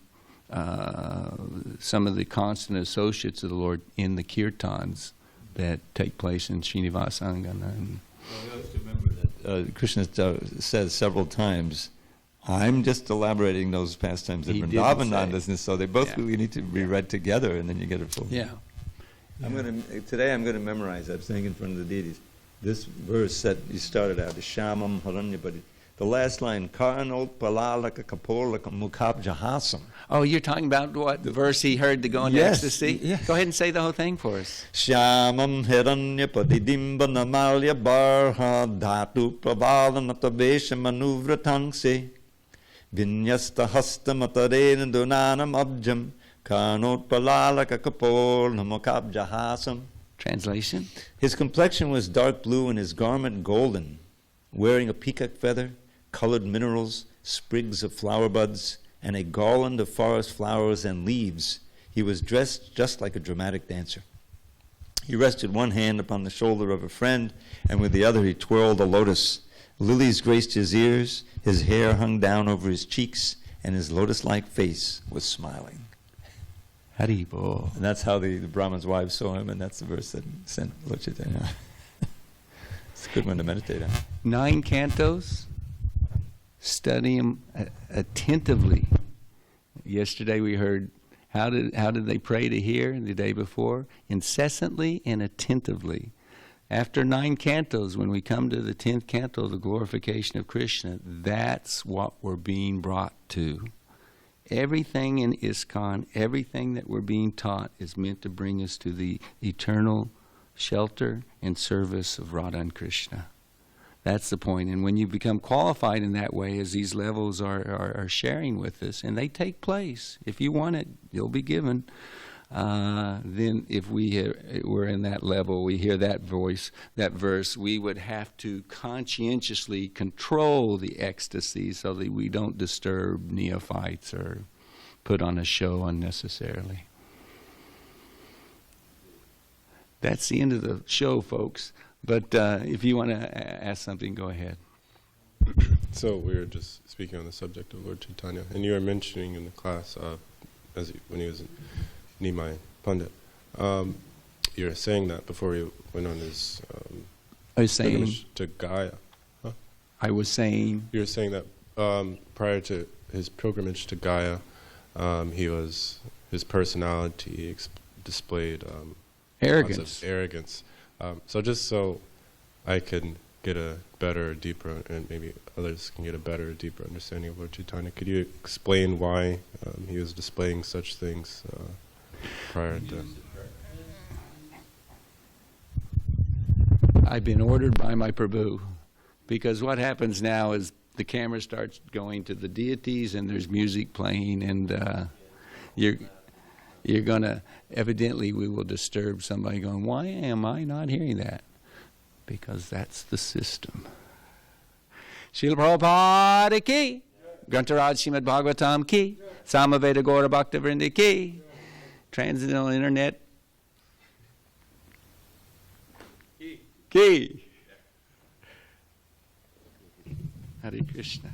some of the constant associates of the Lord in the kirtans that take place in Srinivasa Angana. Well, we have to remember that Krishna says several times, I'm just elaborating those pastimes that Vrindavan doesn't, so they both really need to be read together, and then you get it full. Yeah. Today I'm going to memorize, I'm saying in front of the deities, this verse that you started out, the Shamam Haranyapati. The last line, Karanot Palalaka Kapolaka Mukab Jahasam. Oh, you're talking about what verse he heard to go into ecstasy? Yes. Go ahead and say the whole thing for us. Shyamam Hiranyapati Dimba Namalya Barha Dhatu Prabhavanatavesha Manuvratangse Vinyasta Hasta Matarena Dunanam Abjam Karnot Palalaka Kapol Namukab Jahasam. Translation? His complexion was dark blue and his garment golden, wearing a peacock feather, colored minerals, sprigs of flower buds, and a garland of forest flowers and leaves. He was dressed just like a dramatic dancer. He rested one hand upon the shoulder of a friend, and with the other he twirled a lotus. Lilies graced his ears, his hair hung down over his cheeks, and his lotus-like face was smiling. Haribo. And that's how the Brahman's wives saw him, and that's the verse that sent Lord Chaitanya. It's a good one to meditate on. 9 cantos. Study them attentively. Yesterday we heard, how did they pray to hear the day before? Incessantly and attentively. After 9 cantos, when we come to the 10th canto, the glorification of Krishna, that's what we're being brought to. Everything in ISKCON, everything that we're being taught is meant to bring us to the eternal shelter and service of Radha and Krishna. That's the point. And when you become qualified in that way, as these levels are sharing with us, and they take place, if you want it, you'll be given. Then if we're in that level, we hear that voice, that verse, we would have to conscientiously control the ecstasy so that we don't disturb neophytes or put on a show unnecessarily. That's the end of the show, folks. But if you want to ask something, go ahead. So we were just speaking on the subject of Lord Chaitanya, and you were mentioning in the class, when he was in Nimai Pandit, you were saying that before he went on his pilgrimage to Gaya. Huh? I was saying... You were saying that prior to his pilgrimage to Gaya, his personality displayed arrogance. Lots of arrogance. So just so I can get a better, deeper, and maybe others can get a better, deeper understanding of Lord Chaitanya, could you explain why he was displaying such things prior to... I've been ordered by my Prabhu, because what happens now is the camera starts going to the deities and there's music playing, and you're going to, evidently we will disturb somebody going, why am I not hearing that? Because that's the system. Srila Prabhupada ki, Grantaraj srimadbhagavatam ki, Samaveda Gaura Bhakta Vrinda ki, Transcendental Internet ki. Hare Krishna.